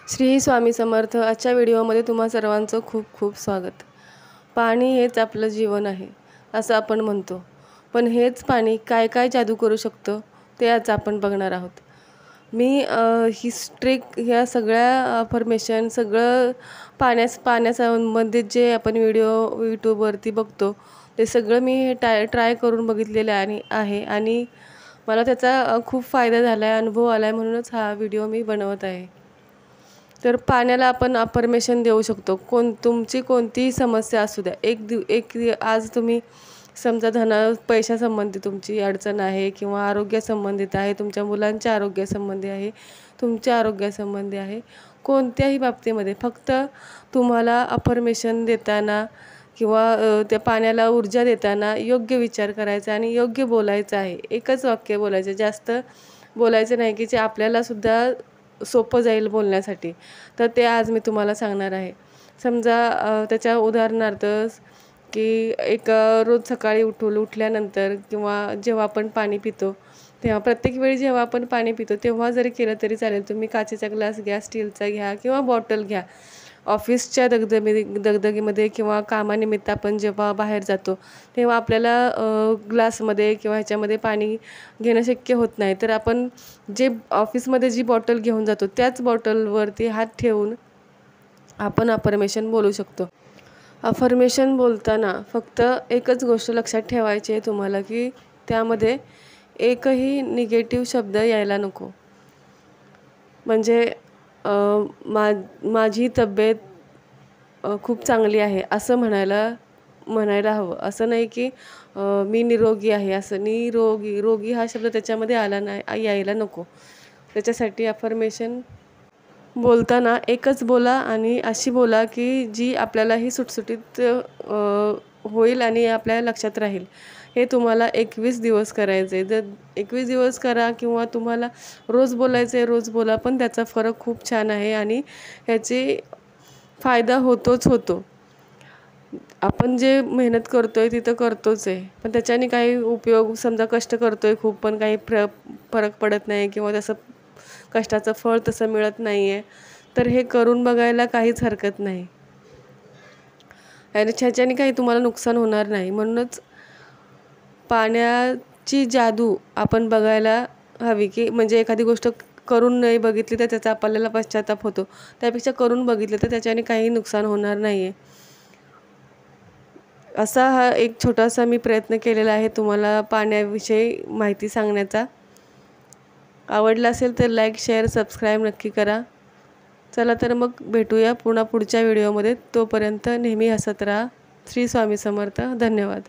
श्री स्वामी समर्थ. आजच्या व्हिडिओमध्ये तुम्हा सर्वांचं खूप खूप स्वागत. पाणी हेच आपलं जीवन आहे असं आपण म्हणतो, पण हेच पाणी काय काय जादू करू शकतं ते आज आपण बघणार आहोत. मी ही ट्रिक ह्या सगळ्या अफर्मेशन सगळं पाण्यासंबंधित जे आपण व्हिडिओ यूट्यूबवरती बघतो ते सगळं मी ट्राय करून बघितलेलं आणि मला त्याचा खूप फायदा झाला आहे, अनुभव आला आहे, म्हणूनच हा व्हिडिओ मी बनवत आहे. तर पाण्याला आपण अफर्मेशन देऊ शकतो. तुमची कोणतीही समस्या असू द्या, आज तुम्ही समजा पैशासंबंधी तुमची अडचण आहे किंवा आरोग्यासंबंधित आहे, तुमच्या मुलांच्या आरोग्यासंबंधी आहे, तुमच्या आरोग्यासंबंधी आहे, कोणत्याही बाबतीमध्ये फक्त तुम्हाला अफर्मेशन देताना किंवा त्या पाण्याला ऊर्जा देताना योग्य विचार करायचा आणि योग्य बोलायचं आहे. एकच वाक्य बोलायचं, जास्त बोलायचं नाही की जे आपल्यालासुद्धा सोपं जाईल बोलण्यासाठी. तर ते आज मी तुम्हाला सांगणार आहे. समजा त्याच्या उदाहरणार्थ की रोज सकाळी उठल्यानंतर किंवा जेव्हा आपण पाणी पितो तेव्हा प्रत्येक वेळी जेव्हा आपण पाणी पितो तेव्हा जरी केलं तरी चालेल. तुम्ही काचेचा ग्लास घ्या, स्टीलचा घ्या किंवा बॉटल घ्या. ऑफिसच्या दगदगीमध्ये किंवा कामानिमित्त आपण जेव्हा बाहेर जातो तेव्हा आपल्याला ग्लासमध्ये किंवा ह्याच्यामध्ये पाणी घेणं शक्य होत नाही. तर आपण जे ऑफिसमध्ये जी बॉटल घेऊन जातो त्याच बॉटलवरती हात ठेवून आपण अफर्मेशन बोलू शकतो. अफर्मेशन बोलताना फक्त एकच गोष्ट लक्षात ठेवायची आहे तुम्हाला की त्यामध्ये एकही निगेटिव्ह शब्द यायला नको. म्हणजे माझी तब्येत खूप चांगली आहे असं म्हणायला हवं. असं नाही की मी निरोगी आहे, असं रोगी हा शब्द त्याच्यामध्ये यायला नको. त्याच्यासाठी अफर्मेशन बोलताना एकच बोला आणि अशी बोला की जी आपल्यालाही सुटसुटीत होईल आणि आपल्या लक्षात राहील. हे तुम्हाला 21 दिवस करायचं आहे. जर 21 दिवस करा किंवा तुम्हाला रोज बोलायचं आहे, रोज बोला, पण त्याचा फरक खूप छान आहे आणि ह्याचे फायदा होतो. आपण जे मेहनत करतोय तिथं करतोच आहे, पण त्याच्याने काही उपयोग, समजा कष्ट करतोय खूप पण काही फरक पडत नाही किंवा तसं कष्टाचं फळ तसं मिळत नाही आहे, तर हे करून बघायला काहीच हरकत नाही आणि ह्याच्याने काही तुम्हाला नुकसान होणार नाही. म्हणूनच पाण्याची जादू आपण बघायला हवी की म्हणजे एखादी गोष्ट करून नाही बघितली तर त्याचा आपल्याला पश्चाताप होतो, त्यापेक्षा करून बघितलं तर त्याच्याने काही नुकसान होणार नाही आहे. असा हा एक छोटासा मी प्रयत्न केलेला आहे तुम्हाला पाण्याविषयी माहिती सांगण्याचा. आवडला असेल तर लाईक, शेअर, सबस्क्राईब नक्की करा. चला तर मग भेटूया पुन्हा पुढच्या व्हिडिओमध्ये. तोपर्यंत नेहमी हसत राहा. श्री स्वामी समर्थ. धन्यवाद.